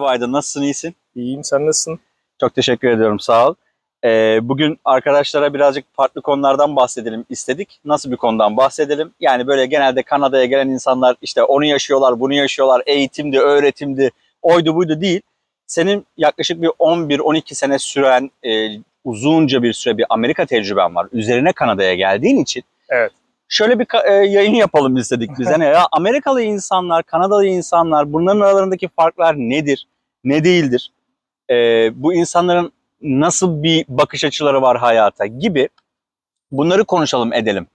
Merhaba Aydın, nasılsın, iyisin? İyiyim, sen nasılsın? Çok teşekkür ediyorum, sağ ol. Bugün arkadaşlara birazcık farklı konulardan bahsedelim istedik. Nasıl bir konudan bahsedelim? Yani böyle genelde Kanada'ya gelen insanlar işte onu yaşıyorlar, bunu yaşıyorlar, eğitimdi, öğretimdi, oydu buydu değil. Senin yaklaşık bir 11-12 sene süren uzunca bir süre bir Amerika tecrüben var. Üzerine Kanada'ya geldiğin için. Evet. Şöyle bir yayın yapalım istedik biz. Yani ya Amerikalı insanlar, Kanadalı insanlar, bunların aralarındaki farklar nedir, ne değildir? Bu insanların nasıl bir bakış açıları var hayata gibi bunları konuşalım edelim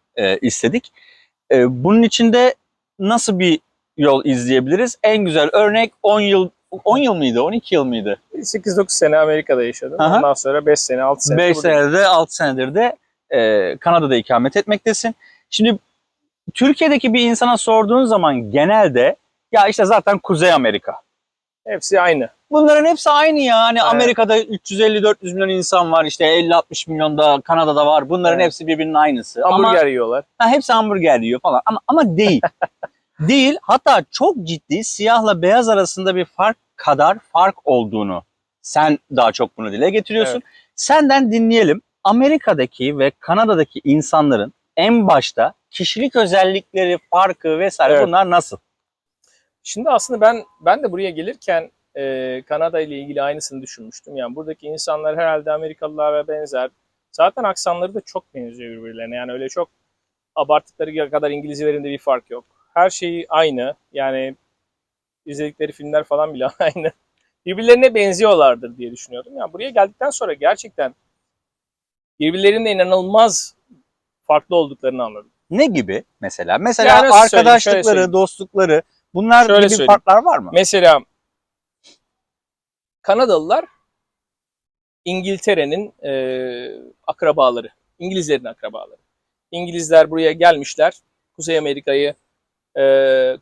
istedik. Bunun için de nasıl bir yol izleyebiliriz? En güzel örnek 10 yıl mıydı, 12 yıl mıydı? 8-9 sene Amerika'da yaşadım. Aha. Ondan sonra 5 sene, 6 sene 5 buradayım. senedir de 6 senedir de Kanada'da ikamet etmektesin. Şimdi Türkiye'deki bir insana sorduğun zaman genelde ya işte zaten Kuzey Amerika. Hepsi aynı. Bunların hepsi aynı ya. Hani Evet. Amerika'da 350-400 milyon insan var. İşte 50-60 milyon da Kanada'da var. Bunların Evet. hepsi birbirinin aynısı. Hamburger yiyorlar. Hepsi hamburger yiyor falan. Ama değil. Değil. Hatta çok ciddi siyahla beyaz arasında bir fark kadar fark olduğunu sen daha çok bunu dile getiriyorsun. Evet. Senden dinleyelim. Amerika'daki ve Kanada'daki insanların en başta kişilik özellikleri, farkı vesaire Evet. bunlar nasıl? Şimdi aslında ben de buraya gelirken Kanada ile ilgili aynısını düşünmüştüm. Yani buradaki insanlar herhalde Amerikalılara benzer. Zaten aksanları da çok benziyor birbirlerine. Yani öyle çok abarttıkları kadar İngilizcelerinde bir fark yok. Her şey aynı. Yani izledikleri filmler falan bile aynı. Birbirlerine benziyorlardır diye düşünüyordum. Yani buraya geldikten sonra gerçekten birbirlerinde inanılmaz farklı olduklarını anladım. Ne gibi mesela? Mesela Yani nasıl söyleyeyim? Şöyle arkadaşlıkları, söyleyeyim. dostlukları bunlar Şöyle gibi söyleyeyim. farklar var mı? Mesela Kanadalılar İngiltere'nin akrabaları, İngilizlerin akrabaları. İngilizler buraya gelmişler, Kuzey Amerika'yı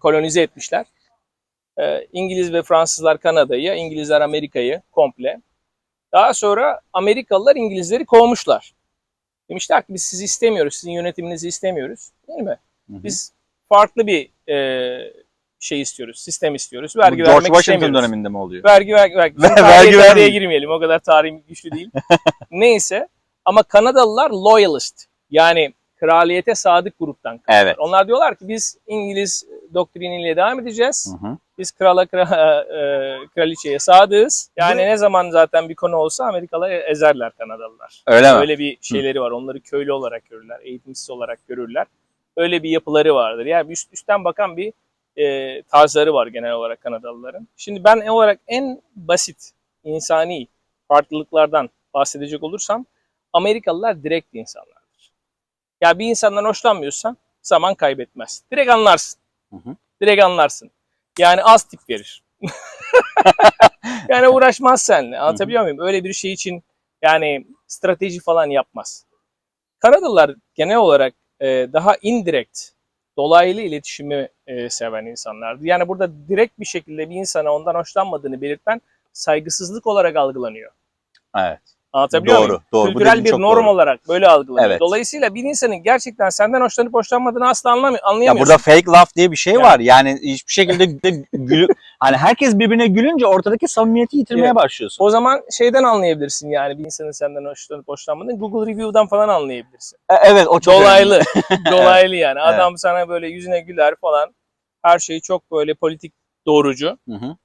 kolonize etmişler. İngiliz ve Fransızlar Kanada'yı, İngilizler Amerika'yı komple. Daha sonra Amerikalılar İngilizleri kovmuşlar. Demişler ki biz sizi istemiyoruz, sizin yönetiminizi istemiyoruz, değil mi? Biz farklı bir şey istiyoruz, sistem istiyoruz. Vergi Bu George vermek Washington istemiyoruz. döneminde mi oluyor? Vergi. Vergi Tarihe girmeyelim, o kadar tarihim güçlü değil. Neyse, ama Kanadalılar loyalist. Yani kraliyete sadık gruptan. Evet. Onlar diyorlar ki biz İngiliz doktriniyle devam edeceğiz. Hı hı. Biz kraliçeye sadığız. Yani ne zaman zaten bir konu olsa Amerikalılar ezerler Kanadalılar. Öyle mi? Öyle bir şeyleri var. Onları köylü olarak görürler, eğitimsiz olarak görürler. Öyle bir yapıları vardır. Yani üstten bakan bir tarzları var genel olarak Kanadalıların. Şimdi ben olarak en basit insani farklılıklardan bahsedecek olursam Amerikalılar direkt insanlardır. Ya bir insandan hoşlanmıyorsan zaman kaybetmez. Direkt anlarsın. Hı hı. Direkt anlarsın. Yani az tip verir. Yani uğraşmaz seninle. Anlatabiliyor muyum? Öyle bir şey için yani strateji falan yapmaz. Kanadalılar genel olarak daha indirect, dolaylı iletişimi seven insanlardı. Yani burada direkt bir şekilde bir insana ondan hoşlanmadığını belirtmen saygısızlık olarak algılanıyor. Evet. Anlatabiliyor muyum? Doğru. Bu Kültürel dediğin bir çok norm doğru. olarak böyle algılanıyor. Evet. Dolayısıyla bir insanın gerçekten senden hoşlanıp hoşlanmadığını asla anlayamıyorsun. Ya burada fake love diye bir şey Yani. var. Yani hiçbir şekilde de hani herkes birbirine gülünce ortadaki samimiyeti yitirmeye Evet. başlıyorsun. O zaman şeyden anlayabilirsin yani bir insanın senden hoşlanıp hoşlanmadığını Google Review'dan falan anlayabilirsin. Evet, o çok Dolaylı. önemli. Dolaylı yani. Evet. Adam sana böyle yüzüne güler falan. Her şeyi çok böyle politik doğrucu. Hı hı.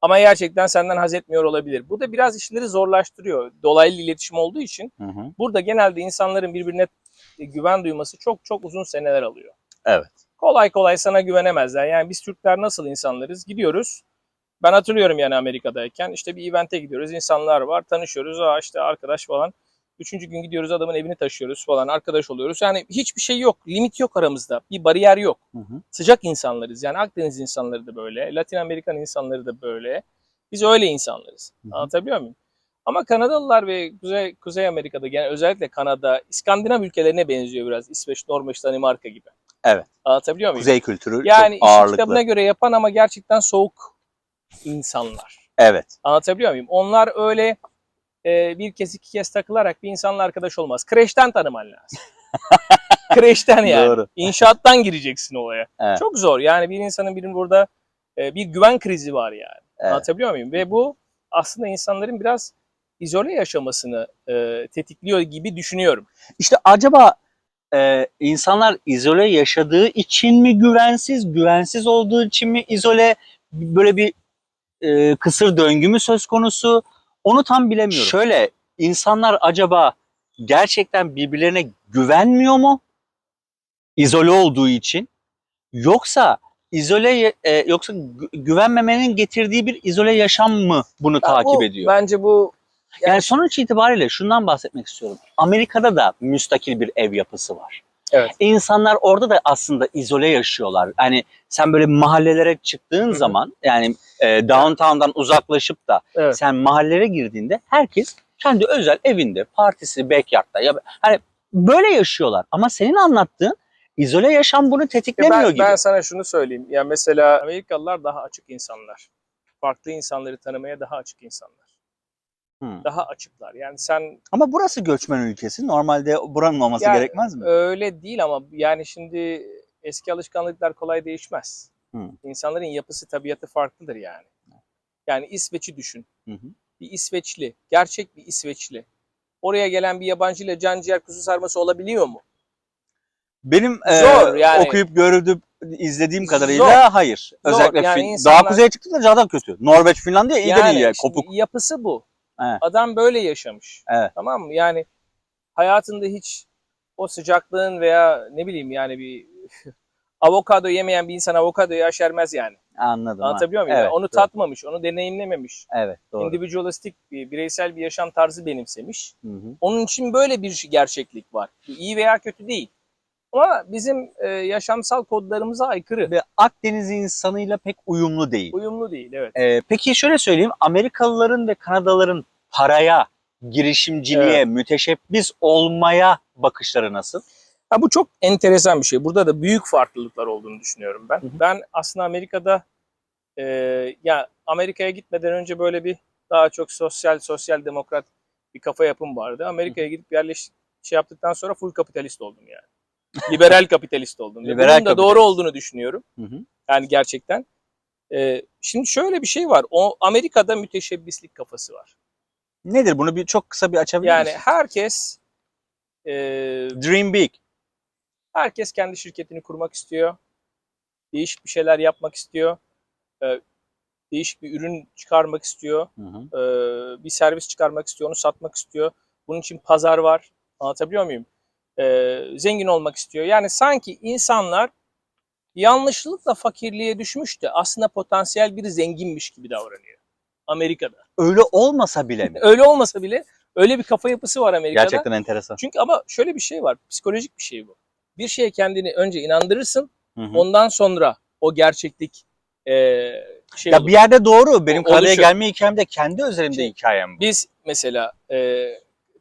Ama gerçekten senden haz etmiyor olabilir. Bu da biraz işleri zorlaştırıyor. Dolaylı iletişim olduğu için. Hı hı. Burada genelde insanların birbirine güven duyması çok çok uzun seneler alıyor. Evet. Kolay kolay sana güvenemezler. Yani biz Türkler nasıl insanlarız? Gidiyoruz. Ben hatırlıyorum yani Amerika'dayken işte bir event'e gidiyoruz. İnsanlar var, tanışıyoruz. İşte arkadaş falan. Üçüncü gün gidiyoruz, adamın evini taşıyoruz falan. Arkadaş oluyoruz. Yani hiçbir şey yok. Limit yok aramızda. Bir bariyer yok. Hı hı. Sıcak insanlarız. Yani Akdeniz insanları da böyle. Latin Amerikan insanları da böyle. Biz öyle insanlarız. Hı hı. Anlatabiliyor muyum? Ama Kanadalılar ve Kuzey Amerika'da yani özellikle Kanada, İskandinav ülkelerine benziyor biraz. İsveç, Norveç, Danimarka gibi. Evet. Anlatabiliyor muyum? Kuzey kültürü Yani çok işi ağırlıklı. kitabına göre yapan ama gerçekten soğuk insanlar. Evet. Anlatabiliyor muyum? Onlar öyle bir kez iki kez takılarak bir insanla arkadaş olmaz. Kreşten tanıman lazım. Kreşten yani. Doğru. İnşaattan gireceksin olaya. Evet. Çok zor. Yani bir insanın burada bir güven krizi var yani. Evet. Anlatabiliyor muyum? Ve bu aslında insanların biraz izole yaşamasını tetikliyor gibi düşünüyorum. İşte acaba insanlar izole yaşadığı için mi güvensiz, güvensiz olduğu için mi izole, böyle bir kısır döngü mü söz konusu? Onu tam bilemiyorum. Şöyle, insanlar acaba gerçekten birbirlerine güvenmiyor mu? İzole olduğu için. Yoksa yoksa güvenmemenin getirdiği bir izole yaşam mı bunu takip ediyor? Bence bu Yani sonuç itibariyle şundan bahsetmek istiyorum. Amerika'da da müstakil bir ev yapısı var. evet. İnsanlar orada da aslında izole yaşıyorlar. Yani sen böyle mahallelere çıktığın zaman, yani downtown'dan uzaklaşıp da Evet. sen mahallelere girdiğinde herkes kendi özel evinde, partisi, backyard'da, ya hani böyle yaşıyorlar. Ama senin anlattığın izole yaşam bunu tetiklemiyor gibi. Ben sana şunu söyleyeyim. Yani mesela Amerikalılar daha açık insanlar. Farklı insanları tanımaya daha açık insanlar. Daha açıklar. Yani sen... Ama burası göçmen ülkesi. Normalde buranın olması gerekmez mi? Öyle değil ama yani şimdi eski alışkanlıklar kolay değişmez. İnsanların yapısı, tabiatı farklıdır yani. Yani İsveç'i düşün. Bir İsveçli, gerçek bir İsveçli. Oraya gelen bir yabancıyla can ciğer kuzu sarması olabiliyor mu? Benim Zor yani. Okuyup görüp izlediğim kadarıyla hayır. Zor. Özellikle Yani daha kuzeye çıktığında daha kötü. Norveç, Finlandiya iyi de değil ya, kopuk. Yapısı bu. Evet. Adam böyle yaşamış. Evet. Tamam mı? Yani hayatında hiç o sıcaklığın veya ne bileyim yani bir avokado yemeyen bir insan avokadoyu aşermez yani. Anladım. Anlatabiliyor muyum? Evet, Onu doğru. tatmamış, onu deneyimlememiş. Evet, doğru. Individualistik bireysel bir yaşam tarzı benimsemiş. Onun için böyle bir gerçeklik var. İyi veya kötü değil. Ama bizim yaşamsal kodlarımıza aykırı. Ve Akdeniz insanıyla pek uyumlu değil. Uyumlu değil, evet. Peki şöyle söyleyeyim, Amerikalıların ve Kanadalıların paraya, girişimciliğe, müteşebbis olmaya bakışları nasıl? Bu çok enteresan bir şey. Burada da büyük farklılıklar olduğunu düşünüyorum ben. Ben aslında Amerika'da ya Amerika'ya gitmeden önce böyle bir daha çok sosyal demokrat bir kafa yapım vardı. Amerika'ya gidip yaptıktan sonra full kapitalist oldum yani. Liberal kapitalist oldum. Bunun da doğru olduğunu düşünüyorum. Yani gerçekten. Şimdi şöyle bir şey var. O Amerika'da müteşebbislik kafası var. Nedir? Bunu çok kısa bir açabilir misin? Yani herkes Dream big. Herkes kendi şirketini kurmak istiyor. Değişik bir şeyler yapmak istiyor. Değişik bir ürün çıkarmak istiyor. Bir servis çıkarmak istiyor. Onu satmak istiyor. Bunun için pazar var. Anlatabiliyor muyum? Zengin olmak istiyor. Yani sanki insanlar yanlışlıkla fakirliğe düşmüş de aslında potansiyel bir zenginmiş gibi davranıyor. Amerika'da. Öyle olmasa bile mi? Öyle olmasa bile öyle bir kafa yapısı var Amerika'da. Gerçekten enteresan. Çünkü ama şöyle bir şey var. Psikolojik bir şey bu. Bir şeye kendini önce inandırırsın. Ondan sonra o gerçeklik ya olur. Bir yerde doğru. Benim Kanada'ya oluşur. gelme hikayem de kendi üzerimde hikayem bu. Biz mesela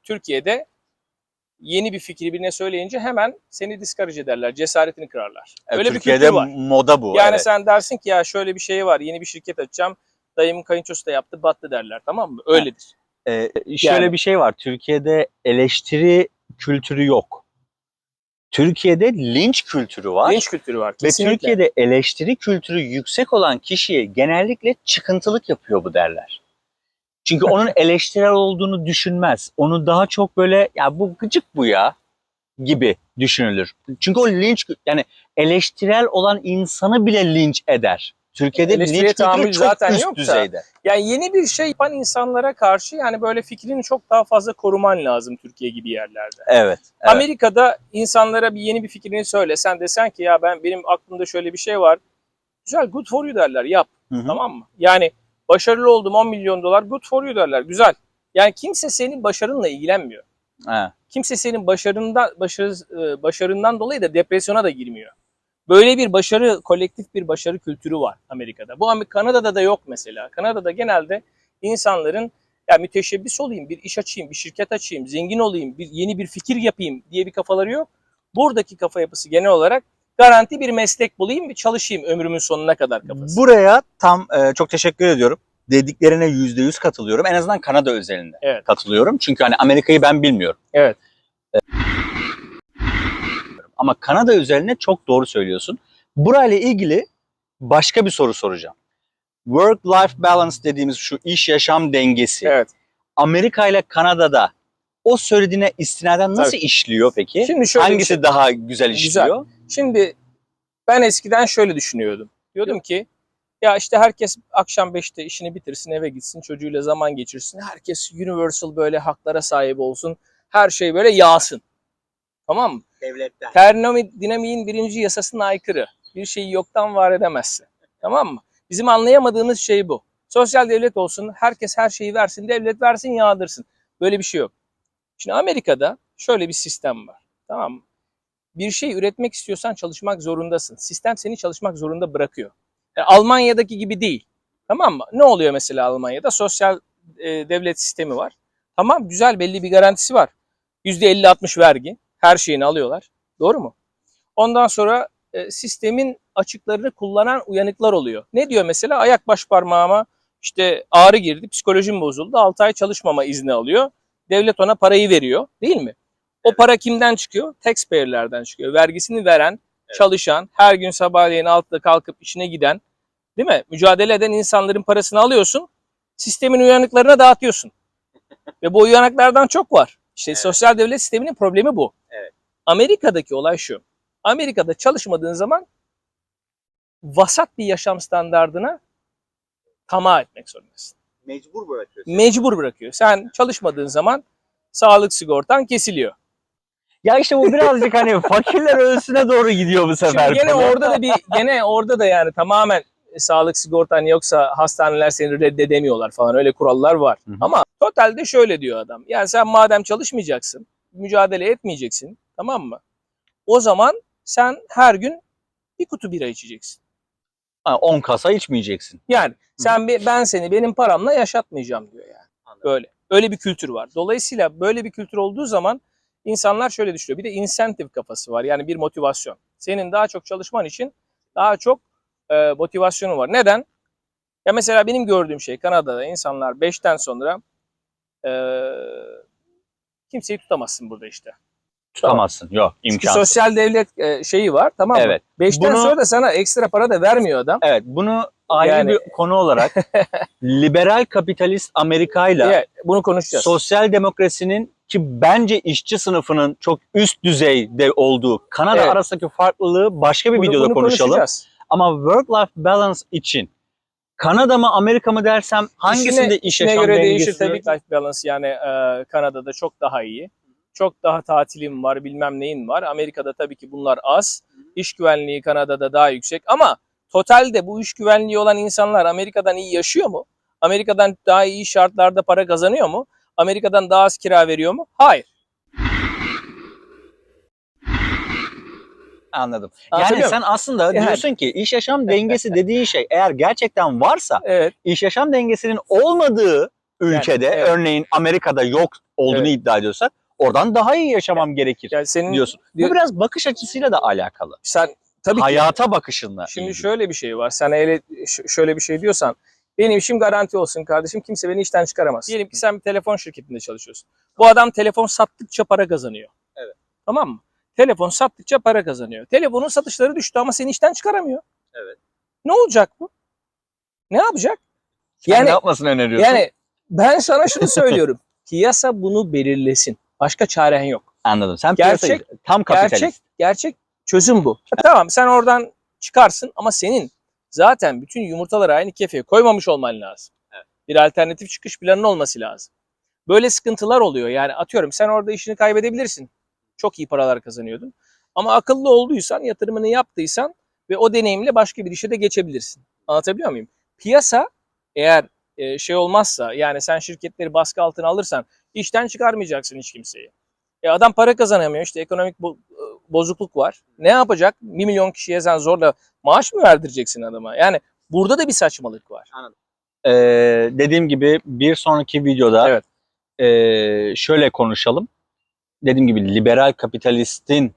Türkiye'de yeni bir fikri birine söyleyince hemen seni discourage ederler. Cesaretini kırarlar. Öyle Türkiye'de bir kültür var. moda bu. Yani evet. sen dersin ki ya şöyle bir şey var. Yeni bir şirket açacağım. Dayımın kayınçosu da yaptı, battı derler. Tamam mı? Öyledir. Şöyle bir şey var. Türkiye'de eleştiri kültürü yok. Türkiye'de linç kültürü var. Linç kültürü var. Ve Kesinlikle. Türkiye'de eleştiri kültürü yüksek olan kişiye genellikle çıkıntılık yapıyor bu derler. Çünkü onun eleştirel olduğunu düşünmez. Onu daha çok böyle ya bu gıcık bu ya gibi düşünülür. Çünkü o linç, yani eleştirel olan insanı bile linç eder. Türkiye'de Eleştiriye linç tahammül kültürü çok zaten üst yok da. düzeyde. Yani yeni bir şey yapan insanlara karşı yani böyle fikrini çok daha fazla koruman lazım Türkiye gibi yerlerde. Evet. Amerika'da insanlara yeni bir fikrini söyle. Sen desen ki ya benim aklımda şöyle bir şey var. Güzel, good for you derler. Yap. Tamam mı? Yani başarılı oldum, 10 milyon dolar, good for you derler. Güzel. Yani kimse senin başarınla ilgilenmiyor. Kimse senin başarından dolayı da depresyona da girmiyor. Böyle bir kolektif bir başarı kültürü var Amerika'da. Bu Kanada'da da yok mesela. Kanada'da genelde insanların ya müteşebbis olayım, bir iş açayım, bir şirket açayım, zengin olayım, yeni bir fikir yapayım diye bir kafaları yok. Buradaki kafa yapısı genel olarak garanti bir meslek bulayım ve çalışayım ömrümün sonuna kadar kafası. Buraya tam çok teşekkür ediyorum. Dediklerine %100 katılıyorum. En azından Kanada özelinde katılıyorum. Çünkü hani Amerika'yı ben bilmiyorum. Evet. Ama Kanada özelinde çok doğru söylüyorsun. Burayla ilgili başka bir soru soracağım. work-life balance dediğimiz şu iş yaşam dengesi Evet. Amerika ile Kanada'da o söylediğine istinaden nasıl işliyor peki? Şimdi şöyle bir Hangisi şey- daha güzel işliyor? Şimdi ben eskiden şöyle düşünüyordum. Diyordum ki ya işte herkes akşam 5'te işini bitirsin, eve gitsin, çocuğuyla zaman geçirsin. Herkes universal böyle haklara sahip olsun. Her şey böyle yağsın. Tamam mı? Devletler. Termodinamiğin birinci yasasına aykırı. Bir şeyi yoktan var edemezsin. Tamam mı? Bizim anlayamadığımız şey bu. Sosyal devlet olsun, herkes her şeyi versin, devlet versin, yağdırsın. Böyle bir şey yok. Şimdi Amerika'da şöyle bir sistem var. Tamam mı? Bir şey üretmek istiyorsan çalışmak zorundasın. Sistem seni çalışmak zorunda bırakıyor. Yani Almanya'daki gibi değil. Tamam mı? Ne oluyor mesela Almanya'da? Sosyal devlet sistemi var. Tamam, güzel, belli bir garantisi var. %50-60 vergi. Her şeyini alıyorlar. Doğru mu? Ondan sonra sistemin açıklarını kullanan uyanıklar oluyor. Ne diyor mesela? Ayak baş parmağıma işte ağrı girdi, psikolojim bozuldu. 6 ay çalışmama izni alıyor. Devlet ona parayı veriyor, değil mi? O para kimden çıkıyor? Taxpayer'lerden çıkıyor. Vergisini veren, çalışan, her gün sabahleyin 6'da kalkıp işine giden, değil mi? Mücadele eden insanların parasını alıyorsun, sistemin uyanıklarına dağıtıyorsun. Ve bu uyanıklardan çok var. İşte sosyal devlet sisteminin problemi bu. Evet. Amerika'daki olay şu. Amerika'da çalışmadığın zaman vasat bir yaşam standardına tamah etmek zorundasın. Mecbur bırakıyor. Mecbur bırakıyor. Sen çalışmadığın zaman sağlık sigortan kesiliyor. Ya işte bu birazcık hani fakirler ölüsüne doğru gidiyor bu sefer. Şimdi gene konu. orada da yani tamamen sağlık sigortan yoksa hastaneler seni reddedemiyorlar falan, öyle kurallar var. Hı hı. Ama totalde şöyle diyor adam. Yani sen madem çalışmayacaksın, mücadele etmeyeceksin, tamam mı? O zaman sen her gün bir kutu bira içeceksin. Ha, 10 kasa içmeyeceksin. Yani ben seni benim paramla yaşatmayacağım diyor yani. Anladım. Böyle. Öyle bir kültür var. Dolayısıyla böyle bir kültür olduğu zaman insanlar şöyle düşünüyor. Bir de insentif kafası var. Yani bir motivasyon. Senin daha çok çalışman için daha çok motivasyonu var. Neden? Ya mesela benim gördüğüm şey, Kanada'da insanlar 5'ten sonra e, kimseyi tutamazsın burada işte. Tutamazsın. Yok, Çünkü imkansız. sosyal devlet şeyi var, tamam mı? Evet. 5'ten Bunu- sonra da sana ekstra para da vermiyor adam. Evet, bunu ayrı Yani- bir konu olarak liberal kapitalist Amerika'yla Evet, bunu konuşacağız. sosyal demokrasinin ki bence işçi sınıfının çok üst düzeyde olduğu Kanada Evet. arasındaki farklılığı başka bir videoda Bunu konuşalım. konuşacağız. Ama work-life balance için Kanada mı Amerika mı dersem hangisinde iş İşine yaşam göre dengesi? değişir tabii ki. Life balance yani Kanada'da çok daha iyi. Çok daha tatilim var, bilmem neyin var. Amerika'da tabii ki bunlar az. İş güvenliği Kanada'da daha yüksek ama totalde bu iş güvenliği olan insanlar Amerika'dan iyi yaşıyor mu? Amerika'dan daha iyi şartlarda para kazanıyor mu? Amerika'dan daha az kira veriyor mu? Hayır. Anladım. Anlatabiliyor Yani muyum? sen aslında Yani. diyorsun ki iş yaşam dengesi dediğin şey eğer gerçekten varsa Evet. iş yaşam dengesinin olmadığı ülkede evet. örneğin Amerika'da yok olduğunu Evet. iddia ediyorsak oradan daha iyi yaşamam gerekir Yani senin diyorsun. Bu biraz bakış açısıyla da alakalı. sen tabii ki Hayata bakışınla şimdi ilgili. şöyle bir şey var. Sen şöyle bir şey diyorsan benim işim garanti olsun kardeşim. Kimse beni işten çıkaramaz. Diyelim ki sen bir telefon şirketinde çalışıyorsun. Bu adam telefon sattıkça para kazanıyor. Evet. Tamam mı? Telefon sattıkça para kazanıyor. Telefonun satışları düştü ama seni işten çıkaramıyor. Evet. Ne olacak bu? Ne yapacak? Sen ne yapmasını öneriyorsun? Yani ben sana şunu söylüyorum. Piyasa bunu belirlesin. Başka çaren yok. Anladım. Sen Gerçek- piyasayı tam kapitalist. Gerçek çözüm bu. Tamam, sen oradan çıkarsın ama senin zaten bütün yumurtaları aynı kefeye koymamış olman lazım. Evet. Bir alternatif çıkış planının olması lazım. Böyle sıkıntılar oluyor. Yani atıyorum sen orada işini kaybedebilirsin. Çok iyi paralar kazanıyordun. Ama akıllı olduysan, yatırımını yaptıysan ve o deneyimle başka bir işe de geçebilirsin. Anlatabiliyor muyum? Piyasa eğer şey olmazsa, yani sen şirketleri baskı altına alırsan işten çıkarmayacaksın hiç kimseyi. Adam para kazanamıyor, işte ekonomik bozukluk var. Ne yapacak? 1 milyon kişiye sen zorla maaş mı verdireceksin adama? Yani burada da bir saçmalık var. Dediğim gibi bir sonraki videoda Evet. Şöyle konuşalım. Dediğim gibi liberal kapitalistin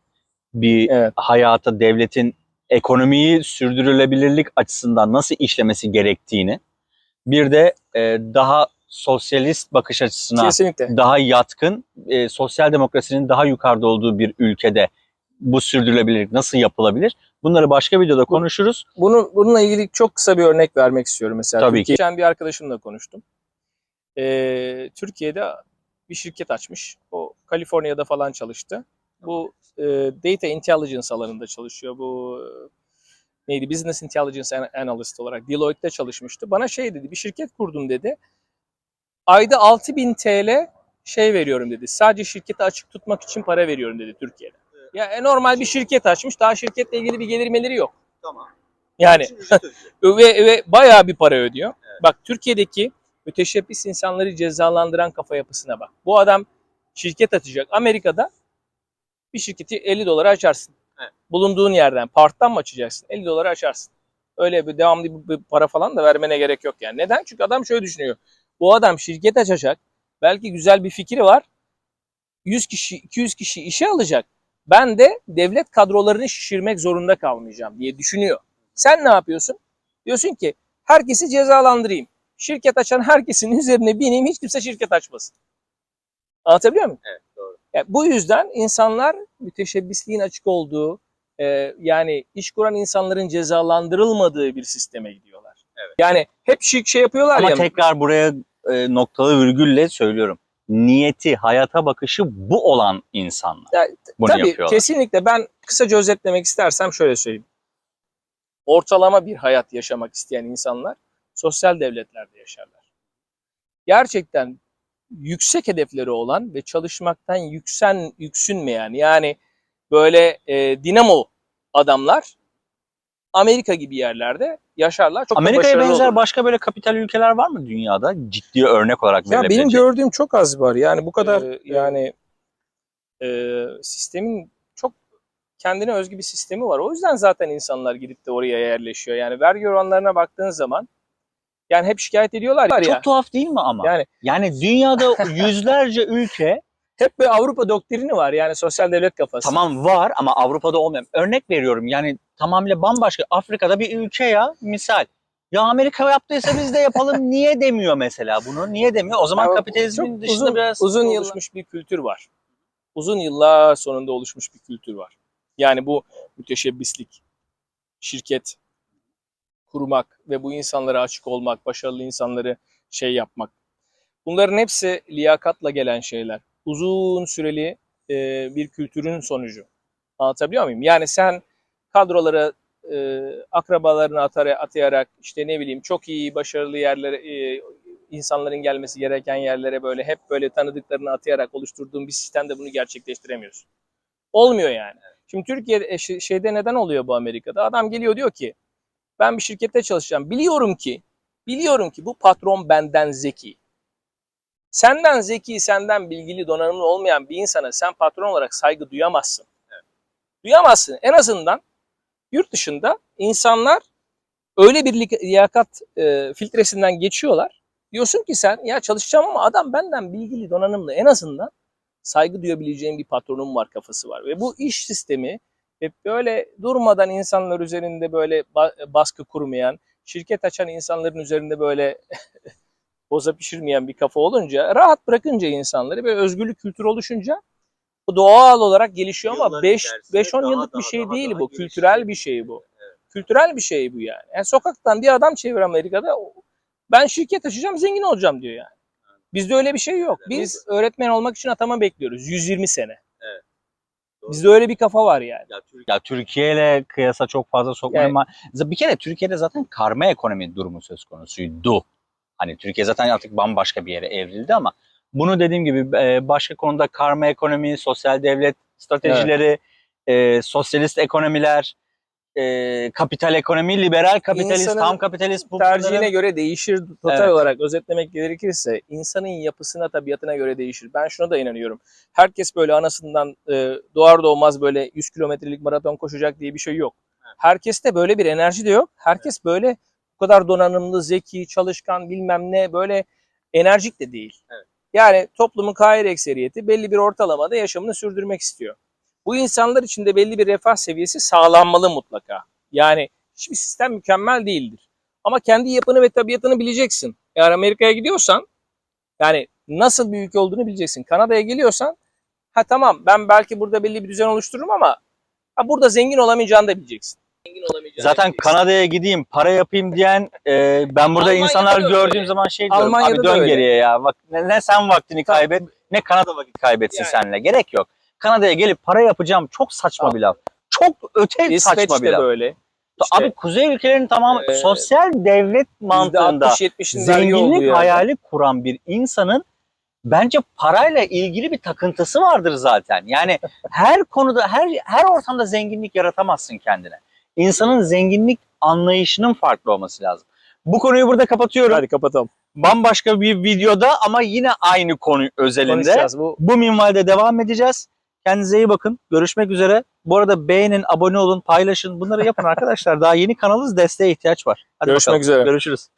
bir Evet. hayata, devletin ekonomiyi sürdürülebilirlik açısından nasıl işlemesi gerektiğini, bir de daha sosyalist bakış açısına Kesinlikle. daha yatkın, sosyal demokrasinin daha yukarıda olduğu bir ülkede bu sürdürülebilirlik nasıl yapılabilir? Bunları başka videoda konuşuruz. Bununla ilgili çok kısa bir örnek vermek istiyorum mesela. Tabii ki. Geçen bir arkadaşımla konuştum. Türkiye'de bir şirket açmış. O Kaliforniya'da falan çalıştı. Bu data intelligence alanında çalışıyor. Bu neydi? Business intelligence analyst olarak Deloitte'de çalışmıştı. Bana şey dedi, bir şirket kurdum dedi. Ayda 6.000 TL şey veriyorum dedi. Sadece şirketi açık tutmak için para veriyorum dedi Türkiye'de. Ya normal bir şirket açmış. Daha şirketle ilgili bir gelirmeleri yok. Tamam. Yani ve bayağı bir para ödüyor. Evet. Bak Türkiye'deki müteşebbis insanları cezalandıran kafa yapısına bak. Bu adam şirket açacak. Amerika'da bir şirketi 50 dolara açarsın. Evet. Bulunduğun yerden parttan mı açacaksın? 50 dolara açarsın. Öyle bir devamlı bir para falan da vermene gerek yok yani. Neden? Çünkü adam şöyle düşünüyor. Bu adam şirket açacak. Belki güzel bir fikri var. 100 kişi, 200 kişi işe alacak. Ben de devlet kadrolarını şişirmek zorunda kalmayacağım diye düşünüyor. Sen ne yapıyorsun? Diyorsun ki herkesi cezalandırayım. Şirket açan herkesin üzerine bineyim, hiç kimse şirket açmasın. Anlatabiliyor muyum? Evet, doğru. Yani bu yüzden insanlar müteşebbisliğin açık olduğu, yani iş kuran insanların cezalandırılmadığı bir sisteme gidiyorlar. Evet. Yani hep şey yapıyorlar ama ya. Ama tekrar buraya noktalı virgülle söylüyorum. Niyeti, hayata bakışı bu olan insanlar bunu tabii, yapıyorlar. Kesinlikle. Ben kısaca özetlemek istersem şöyle söyleyeyim. Ortalama bir hayat yaşamak isteyen insanlar sosyal devletlerde yaşarlar. Gerçekten yüksek hedefleri olan ve çalışmaktan yüksünmeyen, yani böyle dinamo adamlar Amerika gibi yerlerde yaşarlar. Çok Amerika'ya benzer olurlar. başka böyle kapital ülkeler var mı dünyada? Ciddi örnek olarak verilebilecek. Ya benim gördüğüm çok az var. Yani bu kadar sistemin çok kendine özgü bir sistemi var. O yüzden zaten insanlar gidip de oraya yerleşiyor. Yani vergi oranlarına baktığın zaman yani hep şikayet ediyorlar ya. Çok tuhaf değil mi ama? Yani dünyada yüzlerce ülke hep bir Avrupa doktrini var. Yani sosyal devlet kafası. Tamam var ama Avrupa'da olmayan. Örnek veriyorum yani tamamıyla bambaşka. Afrika'da bir ülke ya misal. Ya Amerika yaptıysa biz de yapalım niye demiyor mesela bunu? Niye demiyor? O zaman kapitalizmin dışında biraz uzun oluşmuş bir kültür var. Uzun yıllar sonunda oluşmuş bir kültür var. Yani bu müteşebbislik, şirket kurmak ve bu insanlara açık olmak, başarılı insanları şey yapmak. Bunların hepsi liyakatla gelen şeyler. Uzun süreli bir kültürün sonucu. Anlatabiliyor muyum? Yani sen kadrolara akrabalarını atayarak işte ne bileyim çok iyi, başarılı yerlere, insanların gelmesi gereken yerlere böyle hep böyle tanıdıklarını atayarak oluşturduğun bir sistemde bunu gerçekleştiremiyorsun. Olmuyor yani. Şimdi Türkiye'de şeyde neden oluyor bu Amerika'da? Adam geliyor diyor ki ben bir şirkette çalışacağım. Biliyorum ki bu patron benden zeki. Senden zeki, senden bilgili, donanımlı olmayan bir insana sen patron olarak saygı duyamazsın. Evet. Duyamazsın. En azından yurt dışında insanlar öyle bir liyakat filtresinden geçiyorlar. Diyorsun ki sen ya çalışacağım ama adam benden bilgili, donanımlı, en azından saygı duyabileceğim bir patronum var kafası var. Ve bu iş sistemi hep böyle durmadan insanlar üzerinde böyle baskı kurmayan, şirket açan insanların üzerinde böyle boza pişirmeyen bir kafa olunca, rahat bırakınca insanları ve özgürlük kültürü oluşunca bu doğal olarak gelişiyor ama 5-10 yıllık bir şey değil bu. Kültürel bir şey bu. Evet. Kültürel bir şey bu yani. Yani sokaktan bir adam çevir Amerika'da ben şirket açacağım zengin olacağım diyor yani. Bizde öyle bir şey yok. Biz öğretmen olmak için atama bekliyoruz. 120 sene. Evet. Bizde öyle bir kafa var yani. Ya Türkiye ile kıyasa çok fazla sokmayayım ama bir kere Türkiye'de zaten karma ekonomi durumu söz konusuydu. Hani Türkiye zaten artık bambaşka bir yere evrildi ama bunu dediğim gibi başka konuda karma ekonomi, sosyal devlet stratejileri, sosyalist ekonomiler, kapital ekonomi, liberal kapitalist, İnsanın tam kapitalist. Tercihine göre değişir. Total olarak özetlemek gerekirse insanın yapısına, tabiatına göre değişir. Ben şuna da inanıyorum. Herkes böyle anasından doğar doğmaz böyle 100 kilometrelik maraton koşacak diye bir şey yok. Herkeste böyle bir enerji de yok. Herkes böyle bu kadar donanımlı, zeki, çalışkan bilmem ne böyle enerjik de değil. Evet. Yani toplumun kahir ekseriyeti belli bir ortalamada yaşamını sürdürmek istiyor. Bu insanlar için de belli bir refah seviyesi sağlanmalı mutlaka. Yani hiçbir sistem mükemmel değildir. Ama kendi yapını ve tabiatını bileceksin. Eğer Amerika'ya gidiyorsan yani nasıl bir ülke olduğunu bileceksin. Kanada'ya geliyorsan tamam ben belki burada belli bir düzen oluştururum ama burada zengin olamayacağını da bileceksin. zengin olamayacağını Zaten bileceksin. Kanada'ya gideyim, para yapayım diyen ben burada Almanya'da insanlar da gördüğüm öyle. zaman şey diyorum. Almanya'da Abi da dön öyle. geriye ya. Bak ne sen vaktini Tamam. kaybet, ne Kanada vakit kaybetsin Yani. seninle. Gerek yok. Kanada'ya gelip para yapacağım çok saçma Tamam. bir laf. Çok öte saçma bir İsveç'te laf. böyle. İşte, Abi kuzey ülkelerinin tamamı e, sosyal devlet mantığında %60-70'in vergi olduğu zenginlik yerde. hayali kuran bir insanın bence parayla ilgili bir takıntısı vardır zaten. Yani her konuda, her ortamda zenginlik yaratamazsın kendine. İnsanın zenginlik anlayışının farklı olması lazım. Bu konuyu burada kapatıyorum. Hadi kapatalım. Bambaşka bir videoda ama yine aynı konu özelinde Konuşacağız. Bu minvalde devam edeceğiz. Kendinize iyi bakın. Görüşmek üzere. Bu arada beğenin, abone olun, paylaşın. Bunları yapın arkadaşlar. Daha yeni kanalız, desteğe ihtiyaç var. Hadi Görüşmek bakalım. üzere. Görüşürüz.